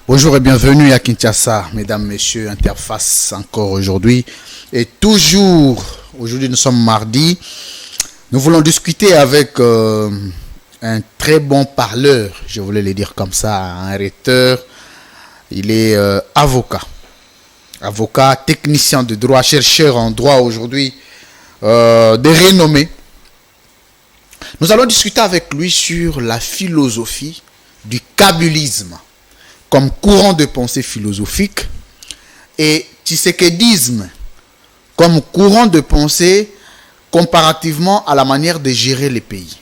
Bonjour et bienvenue à Kinshasa, mesdames, messieurs, interface encore aujourd'hui. Et toujours, aujourd'hui nous sommes mardi, nous voulons discuter avec un très bon parleur, je voulais le dire comme ça, un rhéteur. Il est avocat, technicien de droit, chercheur en droit aujourd'hui, de renommée. Nous allons discuter avec lui sur la philosophie du kabylisme comme courant de pensée philosophique et tshisekedisme comme courant de pensée comparativement à la manière de gérer les pays.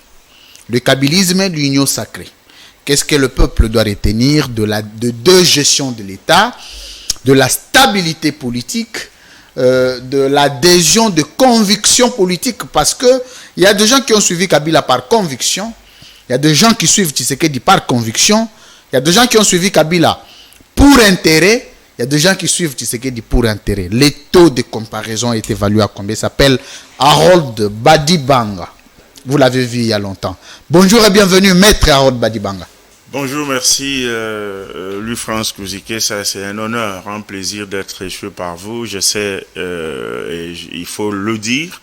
Le kabylisme est l'union sacrée. Qu'est-ce que le peuple doit retenir de deux gestions de l'État, de la stabilité politique, de l'adhésion de conviction politique, parce que il y a des gens qui ont suivi Kabila par conviction, il y a des gens qui suivent Tshisekedi par conviction, il y a des gens qui ont suivi Kabila pour intérêt, il y a des gens qui suivent Tshisekedi pour intérêt. Les taux de comparaison est évalué à combien? Il s'appelle Harold Badibanga. Vous l'avez vu il y a longtemps. Bonjour et bienvenue, maître Harold Badibanga. Bonjour, merci Louis-France Kouzike, ça c'est un honneur, un plaisir d'être reçu par vous. Je sais, il faut le dire,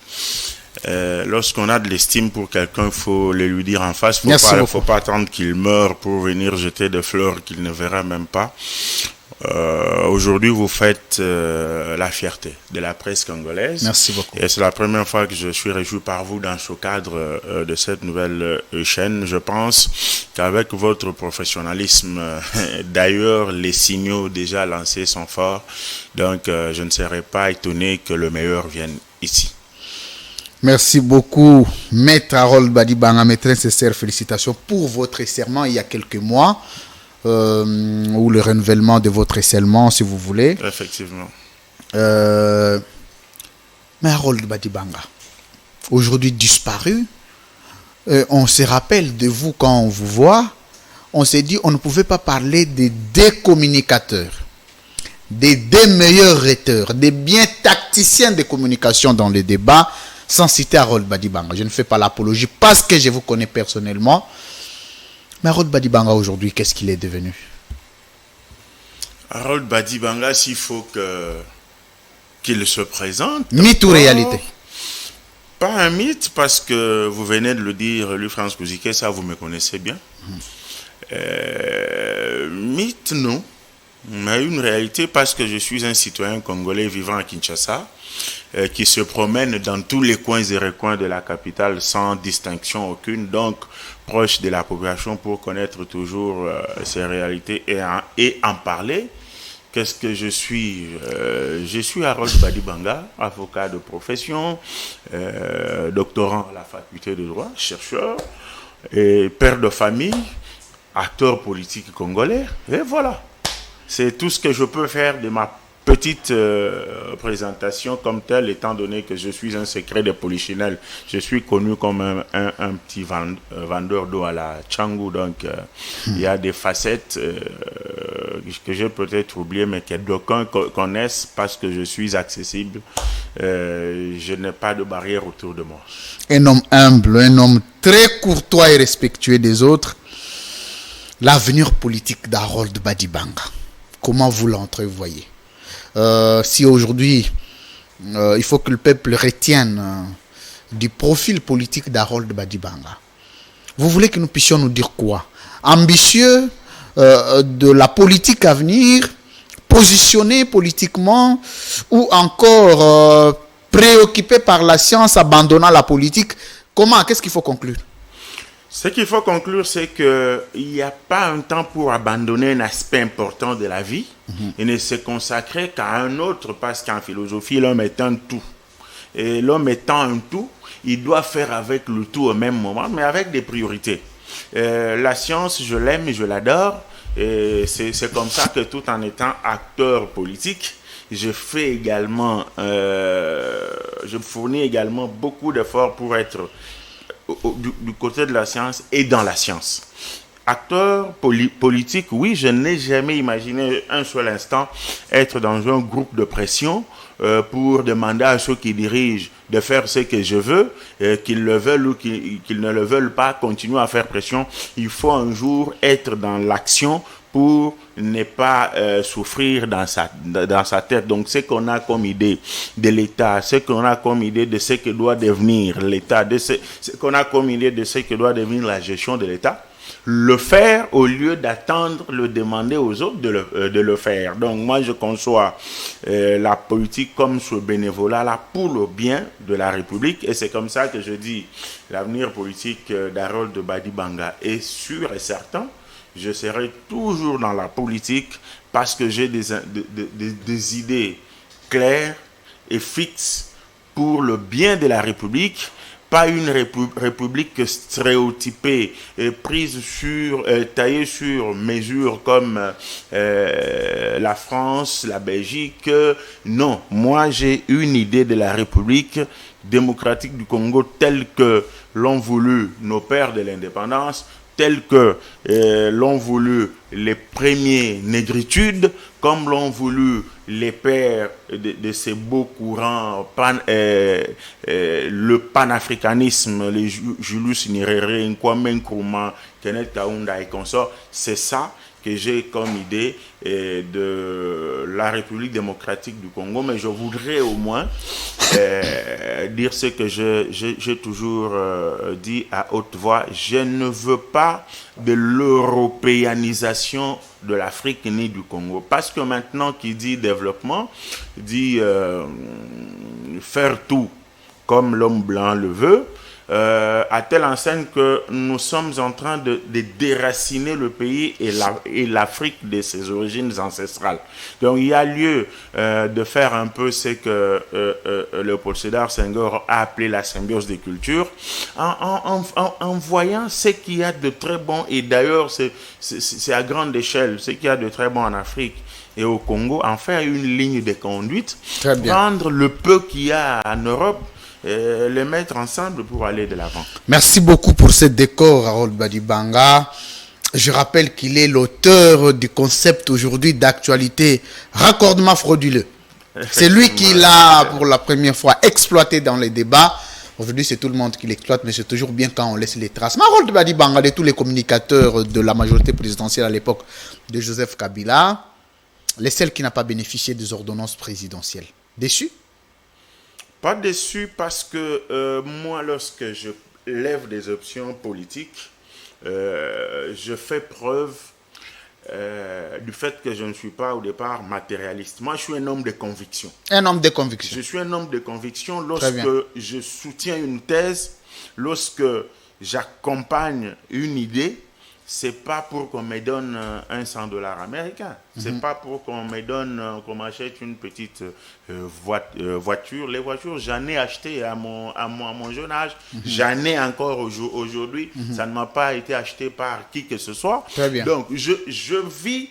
lorsqu'on a de l'estime pour quelqu'un, il faut le lui dire en face. Il ne faut pas attendre qu'il meure pour venir jeter des fleurs qu'il ne verra même pas. Aujourd'hui, vous faites la fierté de la presse congolaise. Merci beaucoup. Et c'est la première fois que je suis reçu par vous dans ce cadre de cette nouvelle chaîne. Je pense qu'avec votre professionnalisme, d'ailleurs, les signaux déjà lancés sont forts. Donc, je ne serais pas étonné que le meilleur vienne ici. Merci beaucoup, maître Harold Badibanga. Mes très sincères félicitations pour votre serment il y a quelques mois. Ou le renouvellement de votre scellement, si vous voulez. Effectivement. Mais Harold Badibanga, aujourd'hui disparu, on se rappelle de vous quand on vous voit, on s'est dit on ne pouvait pas parler des deux communicateurs, des deux meilleurs rhéteurs, des bien tacticiens de communication dans les débats, sans citer Harold Badibanga. Je ne fais pas l'apologie parce que je vous connais personnellement. Mais Harold Badibanga aujourd'hui, qu'est-ce qu'il est devenu? Harold Badibanga, s'il faut qu'il se présente. Mythe ou réalité? Pas un mythe, parce que vous venez de le dire, Louis-France Kouzike, ça vous me connaissez bien. Mythe, non. Mais une réalité, parce que je suis un citoyen congolais vivant à Kinshasa, qui se promène dans tous les coins et recoins de la capitale sans distinction aucune, donc proche de la population pour connaître toujours ces réalités et en parler. Qu'est-ce que je suis? Je suis Harold Badibanga, avocat de profession, doctorant à la faculté de droit, chercheur, et père de famille, acteur politique congolais, et voilà. C'est tout ce que je peux faire de ma petite présentation comme telle, étant donné que je suis un secret de polichinelle. Je suis connu comme un petit vendeur d'eau à la Tchangou. Donc, il y a des facettes que j'ai peut-être oubliées, mais que d'aucuns connaissent parce que je suis accessible. Je n'ai pas de barrière autour de moi. Un homme humble, un homme très courtois et respectueux des autres. L'avenir politique d'Harold Badibanga, comment vous l'entrevoyez? Si aujourd'hui, il faut que le peuple retienne du profil politique d'Harold Badibanga, vous voulez que nous puissions nous dire quoi? Ambitieux de la politique à venir, positionné politiquement, ou encore préoccupé par la science, abandonnant la politique? Comment? Qu'est-ce qu'il faut conclure? Ce qu'il faut conclure, c'est qu'il n'y a pas un temps pour abandonner un aspect important de la vie et ne se consacrer qu'à un autre, parce qu'en philosophie, l'homme est un tout. Et l'homme étant un tout, il doit faire avec le tout au même moment, mais avec des priorités. La science, je l'aime et je l'adore. Et c'est comme ça que tout en étant acteur politique, je fais également, je fournis également beaucoup d'efforts pour être du côté de la science et dans la science. Acteur politique, oui, je n'ai jamais imaginé un seul instant être dans un groupe de pression pour demander à ceux qui dirigent de faire ce que je veux, qu'ils le veulent ou qu'ils ne le veulent pas, continuer à faire pression. Il faut un jour être dans l'action pour ne pas souffrir dans sa tête. Donc, ce qu'on a comme idée de l'État, ce qu'on a comme idée de ce que doit devenir l'État, ce qu'on a comme idée de ce que doit devenir la gestion de l'État, le faire au lieu d'attendre, le demander aux autres de le faire. Donc, moi, je conçois la politique comme ce bénévolat-là pour le bien de la République. Et c'est comme ça que je dis, l'avenir politique d'Harold Badibanga est sûr et certain. Je serai toujours dans la politique parce que j'ai des idées claires et fixes pour le bien de la République, pas une république stéréotypée, taillée sur mesure comme la France, la Belgique. Non, moi j'ai une idée de la République démocratique du Congo telle que l'ont voulu nos pères de l'indépendance, tels que l'ont voulu les premiers négritudes, comme l'ont voulu les pères de ces beaux courants, le panafricanisme, les Julius Nyerere, Kwame Nkrumah, Kenneth Kaunda et consorts. C'est ça que j'ai comme idée de la République démocratique du Congo, mais je voudrais au moins dire ce que j'ai toujours dit à haute voix. Je ne veux pas de l'européanisation de l'Afrique ni du Congo. Parce que maintenant, qui dit développement, dit faire tout comme l'homme blanc le veut, à telle enseigne que nous sommes en train de déraciner le pays et l'Afrique de ses origines ancestrales. Donc il y a lieu de faire un peu ce que Léopold Sédar Senghor a appelé la symbiose des cultures, en voyant ce qu'il y a de très bon, et d'ailleurs c'est à grande échelle, ce qu'il y a de très bon en Afrique et au Congo, en faire une ligne de conduite, prendre le peu qu'il y a en Europe, les mettre ensemble pour aller de l'avant. Merci beaucoup pour ce décor, Harold Badibanga. Je rappelle qu'il est l'auteur du concept aujourd'hui d'actualité raccordement frauduleux. C'est lui qui l'a pour la première fois exploité dans les débats. Aujourd'hui, c'est tout le monde qui l'exploite, mais c'est toujours bien quand on laisse les traces. Mais Harold Badibanga, de tous les communicateurs de la majorité présidentielle à l'époque de Joseph Kabila, les seuls qui n'ont pas bénéficié des ordonnances présidentielles. Déçu? Pas déçu parce que moi, lorsque je lève des options politiques, je fais preuve du fait que je ne suis pas au départ matérialiste. Moi, je suis un homme de conviction. Un homme de conviction. Je suis un homme de conviction lorsque je soutiens une thèse, lorsque j'accompagne une idée. C'est pas pour qu'on me donne un $100 américain. C'est pas pour qu'on me donne, qu'on m'achète une petite voiture. Les voitures, j'en ai acheté à mon jeune âge. J'en ai encore aujourd'hui. Ça ne m'a pas été acheté par qui que ce soit. Très bien. Donc, je vis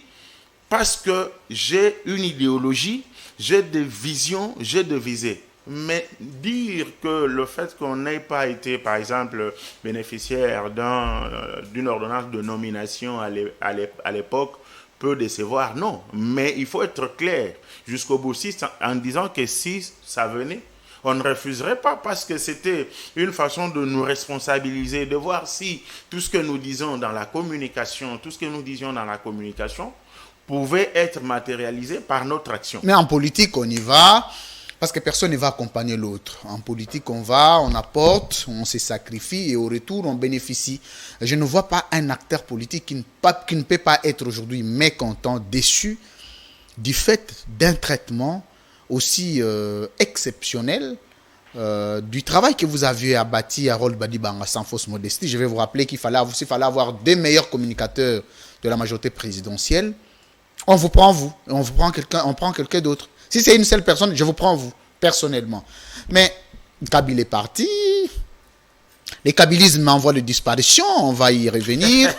parce que j'ai une idéologie, j'ai des visions, j'ai des visées. Mais dire que le fait qu'on n'ait pas été, par exemple, bénéficiaire d'une ordonnance de nomination à l'époque peut décevoir, non. Mais il faut être clair jusqu'au bout en disant que si ça venait, on ne refuserait pas parce que c'était une façon de nous responsabiliser, de voir si tout ce que nous disons dans la communication, pouvait être matérialisé par notre action. Mais en politique, on y va. Parce que personne ne va accompagner l'autre. En politique, on va, on apporte, on se sacrifie et au retour, on bénéficie. Je ne vois pas un acteur politique qui ne peut pas être aujourd'hui mécontent, déçu du fait d'un traitement aussi exceptionnel du travail que vous avez abattu à Harold Badibanga sans fausse modestie. Je vais vous rappeler qu'il fallait avoir deux meilleurs communicateurs de la majorité présidentielle. On vous prend vous, et on prend quelqu'un d'autre. Si c'est une seule personne, je vous prends vous, personnellement. Mais Kabila est parti. Les kabilismes envoient de disparition, on va y revenir.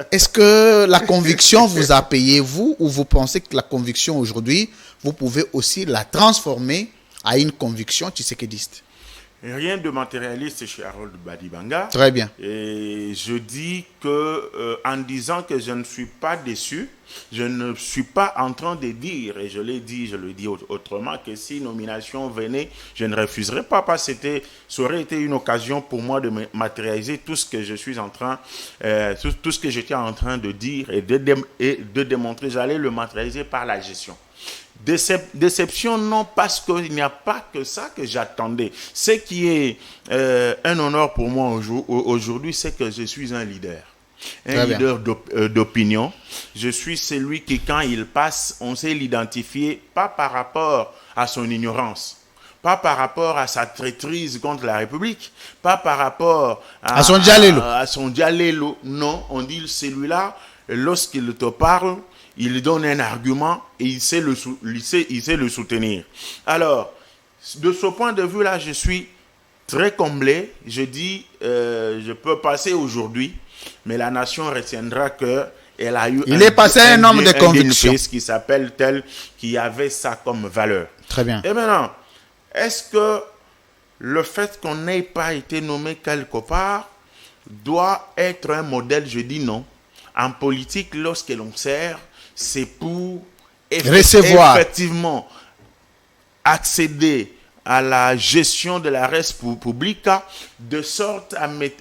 Est-ce que la conviction vous a payé, vous, ou vous pensez que la conviction aujourd'hui, vous pouvez aussi la transformer à une conviction tshisekidiste? Rien de matérialiste chez Harold Badibanga. Très bien. Et je dis que, en disant que je ne suis pas déçu, je ne suis pas en train de dire, et je l'ai dit, je le dis autrement, que si nomination venait, je ne refuserais pas, parce que ça aurait été une occasion pour moi de matérialiser tout ce que je suis en train, tout ce que j'étais en train de dire et de démontrer. J'allais le matérialiser par la gestion. Déception, non, parce qu'il n'y a pas que ça que j'attendais. Ce qui est un honneur pour moi aujourd'hui, c'est que je suis un leader. Un leader d'opinion. Je suis celui qui, quand il passe, on sait l'identifier, pas par rapport à son ignorance, pas par rapport à sa traîtrise contre la République, pas par rapport à son dialélo. À son dialélo. Non, on dit celui-là, lorsqu'il te parle, il donne un argument et il sait le soutenir. Alors, de ce point de vue-là, je suis très comblé. Je dis, je peux passer aujourd'hui, mais la nation retiendra qu'elle a eu un homme de conviction qui s'appelle tel, qui avait ça comme valeur. Très bien. Et maintenant, est-ce que le fait qu'on n'ait pas été nommé quelque part doit être un modèle? Je dis non. En politique, lorsque l'on sert, c'est pour recevoir, effectivement accéder à la gestion de la res publica, de sorte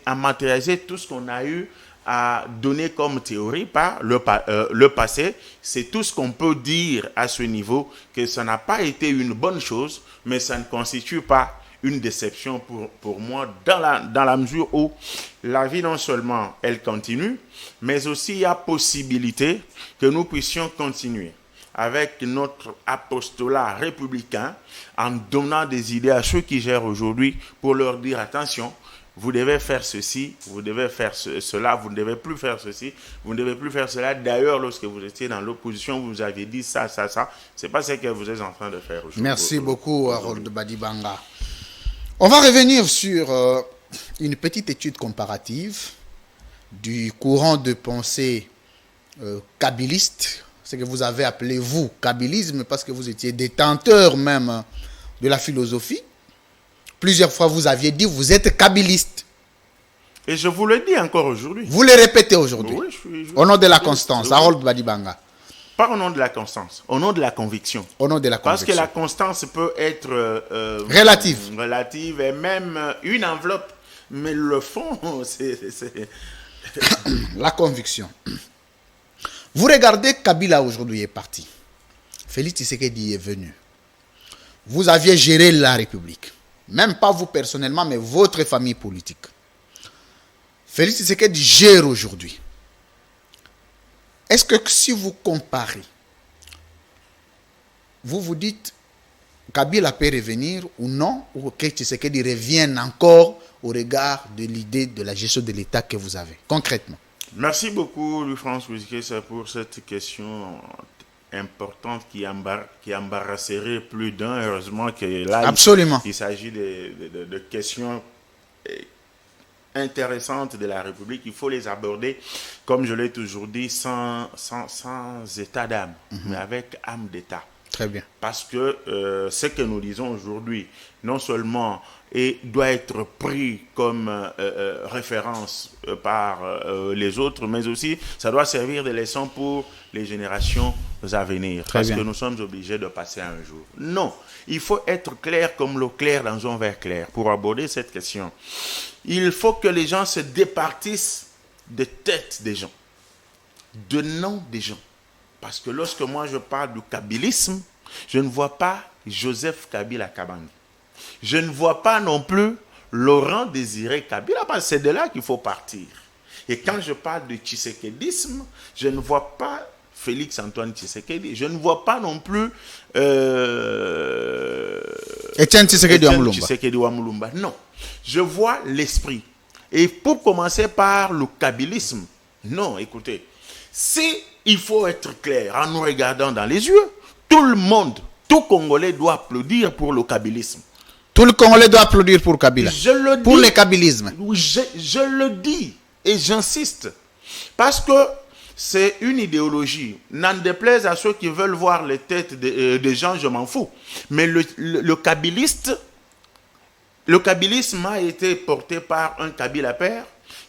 à matérialiser tout ce qu'on a eu à donner comme théorie par le passé. C'est tout ce qu'on peut dire à ce niveau, que ça n'a pas été une bonne chose, mais ça ne constitue pas une déception pour moi, dans la mesure où la vie, non seulement elle continue, mais aussi il y a possibilité que nous puissions continuer avec notre apostolat républicain en donnant des idées à ceux qui gèrent aujourd'hui pour leur dire attention, vous devez faire ceci, vous devez faire cela, vous ne devez plus faire ceci, vous ne devez plus faire cela. D'ailleurs, lorsque vous étiez dans l'opposition, vous aviez dit ça. C'est pas ce que vous êtes en train de faire aujourd'hui. Merci beaucoup, Harold Badibanga. On va revenir sur une petite étude comparative du courant de pensée kabyliste, ce que vous avez appelé, vous, kabylisme, parce que vous étiez détenteur même de la philosophie. Plusieurs fois, vous aviez dit, vous êtes kabyliste. Et je vous le dis encore aujourd'hui. Vous le répétez aujourd'hui. Oui, au nom de la constance, Harold Badibanga. Pas au nom de la constance, au nom de la conviction. Au nom de la conviction. Parce que la constance peut être relative et même une enveloppe. Mais le fond, c'est... La conviction. Vous regardez, Kabila aujourd'hui est parti. Félix Tshisekedi est venu. Vous aviez géré la République. Même pas vous personnellement, mais votre famille politique. Félix Tshisekedi gère aujourd'hui. Est-ce que si vous comparez, vous vous dites Kabila peut revenir ou non, ou que Tshisekedi revienne encore au regard de l'idée de la gestion de l'État que vous avez, concrètement? Merci beaucoup, Louis-France Bouzikessa, pour cette question importante qui embarrasserait plus d'un. Heureusement que là, absolument, il s'agit de questions intéressantes de la République. Il faut les aborder, comme je l'ai toujours dit, sans état d'âme, mais avec âme d'État. Très bien. Parce que ce que nous disons aujourd'hui, non seulement doit être pris comme référence par les autres, mais aussi ça doit servir de leçon pour les générations à venir. Très parce bien. que nous sommes obligés de passer un jour. Non, il faut être clair comme l'eau claire dans un verre clair pour aborder cette question. Il faut que les gens se départissent de tête des gens, de nom des gens. Parce que lorsque moi je parle du kabylisme, je ne vois pas Joseph Kabila Kabange. Je ne vois pas non plus Laurent Désiré Kabila, parce que c'est de là qu'il faut partir. Et quand je parle de tshisekédisme, je ne vois pas Félix Antoine Tshisekedi. Je ne vois pas non plus Étienne Tshisekedi Wamulumba. Non. Je vois l'esprit. Et pour commencer par le kabylisme, non, écoutez, il faut être clair en nous regardant dans les yeux. Tout le monde, tout Congolais doit applaudir pour le kabylisme. Tout le Congolais doit applaudir pour Kabila. Je le dis, pour le kabylisme. Je le dis et j'insiste. Parce que c'est une idéologie. N'en déplaise à ceux qui veulent voir les têtes des gens, je m'en fous. Mais le kabyliste le kabylisme a été porté par un Kabila père,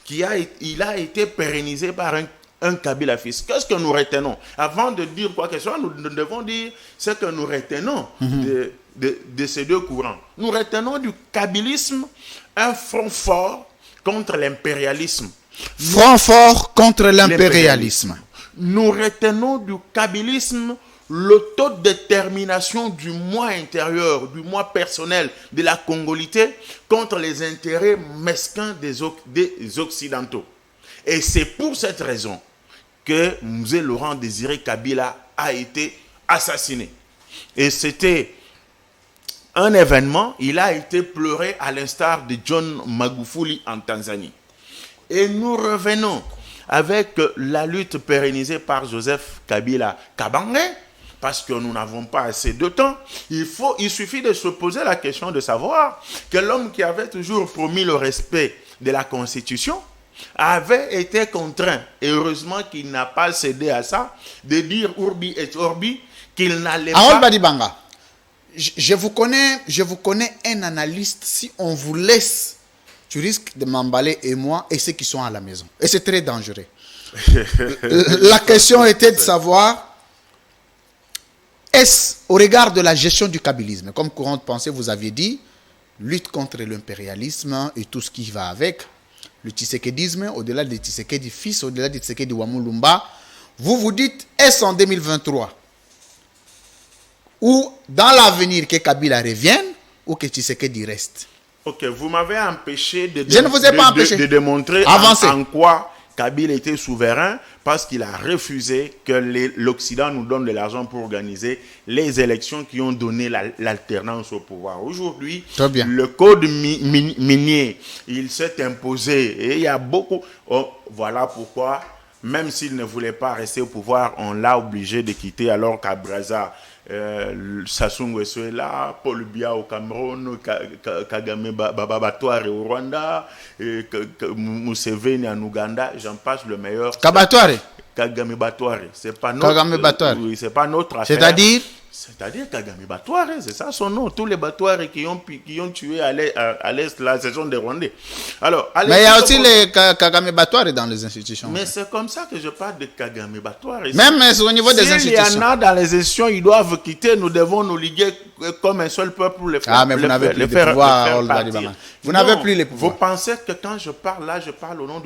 il a été pérennisé par un Kabila fils. Qu'est-ce que nous retenons? Avant de dire quoi que ce soit, nous devons dire ce que nous retenons de ces deux courants. Nous retenons du kabylisme un front fort contre l'impérialisme. Front fort contre l'impérialisme. Nous retenons du kabylisme l'autodétermination du moi intérieur, du moi personnel, de la congolité contre les intérêts mesquins des Occidentaux. Et c'est pour cette raison que Mzee Laurent Désiré Kabila a été assassiné. Et c'était un événement, il a été pleuré à l'instar de John Magufuli en Tanzanie. Et nous revenons avec la lutte pérennisée par Joseph Kabila Kabange, parce que nous n'avons pas assez de temps. Il suffit de se poser la question de savoir que l'homme qui avait toujours promis le respect de la Constitution avait été contraint, et heureusement qu'il n'a pas cédé à ça, de dire Urbi et Orbi qu'il n'allait pas... Badibanga, je vous connais un analyste. Si on vous laisse, tu risques de m'emballer, et moi et ceux qui sont à la maison. Et c'est très dangereux. La question était de savoir, est-ce au regard de la gestion du kabylisme, comme courant de pensée, vous aviez dit, lutte contre l'impérialisme et tout ce qui va avec, le tshisekédisme, au-delà du Tshisekedi fils, au-delà du Tshisekedi Wamulumba, vous vous dites, est-ce en 2023 ou dans l'avenir que Kabila revienne ou que Tshisekedi reste? Ok, vous m'avez empêché Je ne vous ai pas empêché de démontrer en quoi Kabila était souverain, parce qu'il a refusé que l'Occident nous donne de l'argent pour organiser les élections qui ont donné l'alternance au pouvoir. Aujourd'hui, le code minier, il s'est imposé et il y a beaucoup... Oh, voilà pourquoi, même s'il ne voulait pas rester au pouvoir, on l'a obligé de quitter, alors qu'à Brazza, Sassou Nguesso est là, Paul Biya au Cameroun, Kagame Babatouare au Rwanda, Museveni en Ouganda, j'en passe le meilleur. Kagame Batouare, c'est pas notre, oui, c'est pas notre affaire. C'est-à-dire Kagame Batouare, c'est ça son nom. Tous les Batouare qui ont tué à l'Est, là, ce sont des Rwandais. Alors, mais il y a aussi les Kagame Batouare dans les institutions. Mais c'est comme ça que je parle de Kagame Batouare. Même au niveau des institutions. S'il y en a dans les institutions, ils doivent quitter, nous devons nous liguer comme un seul peuple pour les faire. Ah, mais vous n'avez plus les pouvoirs. Vous n'avez plus les pouvoirs. Vous pensez que quand je parle là, je parle au nom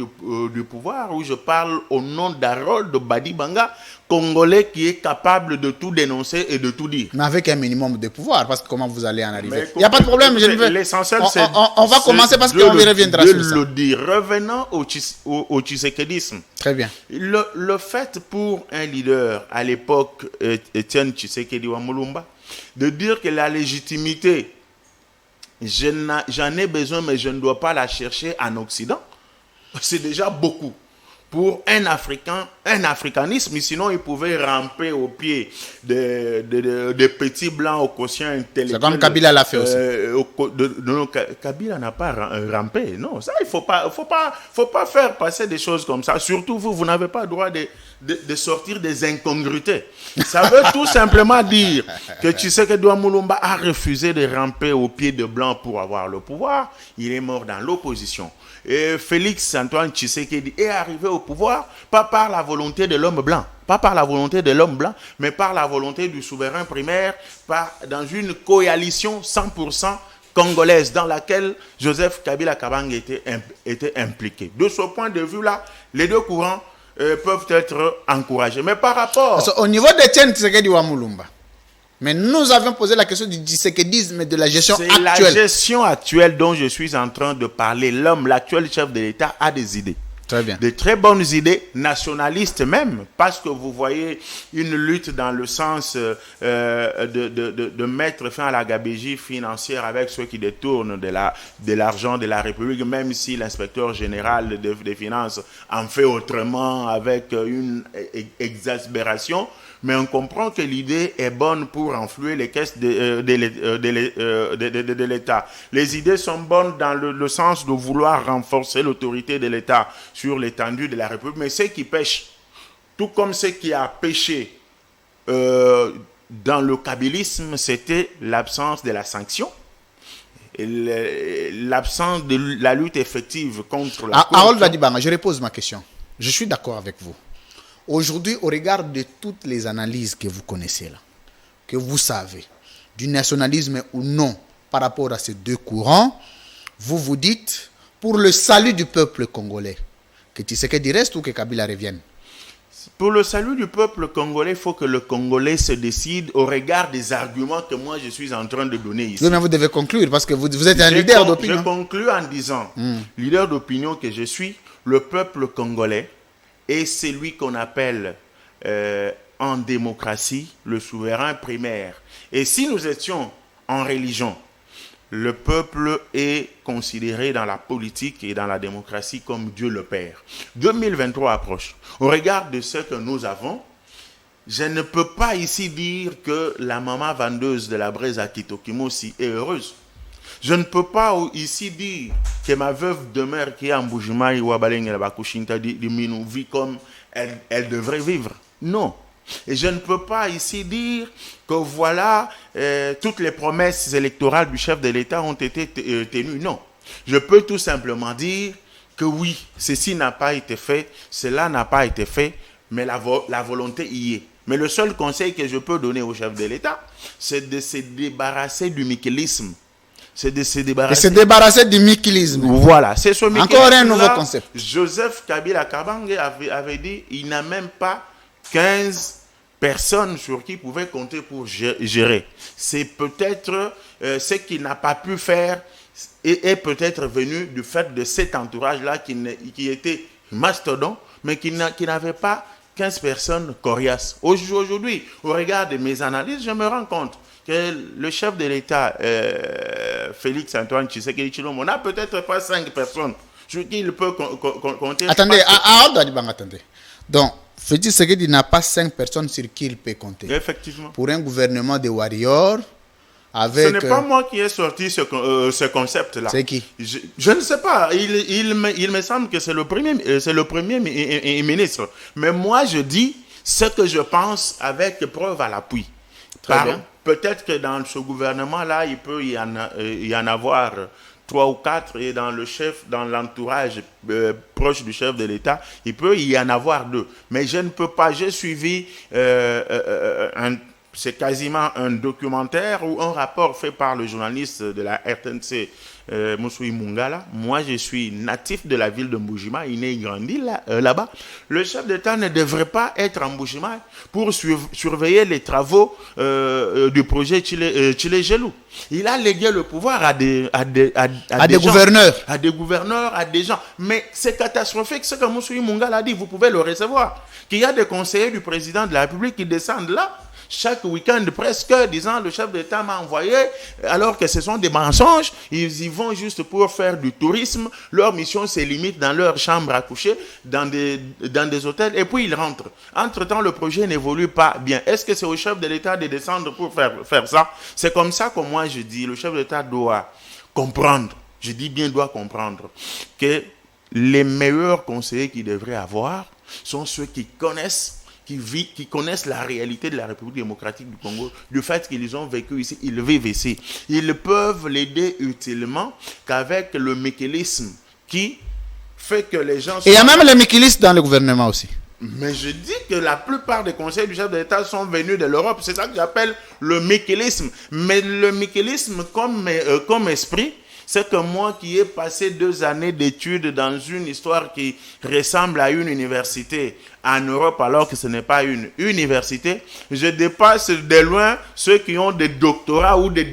du pouvoir, ou je parle au nom d'Harold Badibanga, Congolais qui est capable de tout dénoncer et de tout dire. Mais avec un minimum de pouvoir, parce que comment vous allez en arriver? Il n'y a pas de problème. L'essentiel, c'est... On va commencer parce qu'on reviendra sur ça. De le dire. Revenons au tshisekédisme. Très bien. Le fait pour un leader, à l'époque, Étienne Tshisekedi Wamulumba, de dire que la légitimité, j'en ai besoin, mais je ne dois pas la chercher en Occident, c'est déjà beaucoup. Pour un africanisme, sinon il pouvait ramper au pied de petits blancs au quotient intellectuel. C'est comme Kabila l'a fait aussi. Non, Kabila n'a pas rampé. Non, ça, il faut pas faire passer des choses comme ça. Surtout vous n'avez pas le droit de sortir des incongruités. Ça veut tout simplement dire que Tshisekedi Wamulumba a refusé de ramper au pied de blancs pour avoir le pouvoir. Il est mort dans l'opposition. Et Félix Antoine Tshisekedi est arrivé au pouvoir, pas par la volonté de l'homme blanc, mais par la volonté du souverain primaire, dans une coalition 100% congolaise dans laquelle Joseph Kabila Kabange était impliqué. De ce point de vue-là, les deux courants peuvent être encouragés. Mais par rapport... Au niveau d'Étienne Tshisekedi Wamulumba, mais nous avons posé la question du tshisekédisme et de la gestion actuelle. C'est la gestion actuelle dont je suis en train de parler. L'actuel chef de l'État a des idées. Très bien. De très bonnes idées, nationalistes même, parce que vous voyez une lutte dans le sens de mettre fin à la gabegie financière avec ceux qui détournent de l'argent de la République, même si l'inspecteur général des finances en fait autrement avec une exaspération. Mais on comprend que l'idée est bonne pour enflouer les caisses de l'État. Les idées sont bonnes dans le sens de vouloir renforcer l'autorité de l'État sur l'étendue de la République. Mais ceux qui pêchent, tout comme ceux qui a péché dans le kabylisme, c'était l'absence de la sanction. l'absence de la lutte effective contre la Harold corruption. Badibanga, je repose ma question. Je suis d'accord avec vous. Aujourd'hui, au regard de toutes les analyses que vous connaissez là, que vous savez, du nationalisme ou non par rapport à ces deux courants, vous vous dites, pour le salut du peuple congolais, que Tshisekedi reste ou que Kabila revienne? Pour le salut du peuple congolais, il faut que le Congolais se décide au regard des arguments que moi je suis en train de donner ici. Oui, mais vous devez conclure parce que vous êtes un leader d'opinion. Je conclus en disant, leader d'opinion que je suis, le peuple congolais est celui qu'on appelle en démocratie le souverain primaire. Et si nous étions en religion, le peuple est considéré dans la politique et dans la démocratie comme Dieu le Père. 2023 approche. Au regard de ce que nous avons, je ne peux pas ici dire que la maman vendeuse de la braise à Kitokimosi est heureuse. Je ne peux pas ici dire que ma veuve demeure qui est en Mbujimayi ou à Balenge la Bakushinta vit comme elle devrait vivre. Non. Et je ne peux pas ici dire que voilà, toutes les promesses électorales du chef de l'État ont été tenues. Non. Je peux tout simplement dire que oui, ceci n'a pas été fait, cela n'a pas été fait, mais la volonté y est. Mais le seul conseil que je peux donner au chef de l'État, c'est de se débarrasser du mikilisme. C'est de se débarrasser du mikilisme. Voilà, c'est ce mikilisme. Encore un nouveau concept. Joseph Kabila Kabange avait dit, il n'a même pas 15 personnes sur qui il pouvait compter pour gérer. C'est peut-être ce qu'il n'a pas pu faire et est peut-être venu du fait de cet entourage-là qui était mastodon, mais qui n'avait pas 15 personnes coriaces. Aujourd'hui, au regard de mes analyses, je me rends compte que le chef de l'État, Félix Antoine Tshisekedi Tshilombo, n'a peut-être pas 5 personnes sur qui il peut compter. Attendez, attendez. Donc, Félix Tshisekedi n'a pas 5 personnes sur qui il peut compter. Effectivement. Pour un gouvernement de warriors, avec... Ce n'est pas moi qui ai sorti ce concept-là. C'est qui? Je ne sais pas. Il me semble que c'est le premier ministre. Mais moi, je dis ce que je pense avec preuve à l'appui. Peut-être que dans ce gouvernement-là, il peut y en avoir 3 ou 4, et dans l'entourage proche du chef de l'État, il peut y en avoir 2. Mais je ne peux pas. J'ai suivi c'est quasiment un documentaire ou un rapport fait par le journaliste de la RTNC, Moussoui Mungala. Moi, je suis natif de la ville de Mbujima, il est grandi là-bas. Le chef d'État ne devrait pas être en Mbujima pour surveiller les travaux du projet Chile-Gelou. Il a légué le pouvoir à des gouverneurs. À des gouverneurs, à des gens. Mais c'est catastrophique ce que Moussoui Mungala a dit, vous pouvez le recevoir. Qu'il y a des conseillers du président de la République qui descendent là, chaque week-end presque, disant le chef d'État m'a envoyé, alors que ce sont des mensonges. Ils y vont juste pour faire du tourisme. Leur mission se limite dans leur chambre à coucher, dans des hôtels, et puis ils rentrent. Entre-temps, le projet n'évolue pas bien. Est-ce que c'est au chef de l'État de descendre pour faire ça? C'est comme ça que moi je dis, le chef d'État doit comprendre, je dis bien doit comprendre, que les meilleurs conseillers qu'il devrait avoir sont ceux qui connaissent la réalité de la République démocratique du Congo, du fait qu'ils ont vécu ici, ils vivent ici. Ils peuvent l'aider utilement qu'avec le mécanisme qui fait que les gens... Et il y a même les mécanismes dans le gouvernement aussi. Mais je dis que la plupart des conseils du chef de l'État sont venus de l'Europe. C'est ça que j'appelle le mécanisme. Mais le mécanisme comme esprit, c'est que moi qui ai passé 2 années d'études dans une histoire qui ressemble à une université en Europe alors que ce n'est pas une université, je dépasse de loin ceux qui ont des doctorats ou des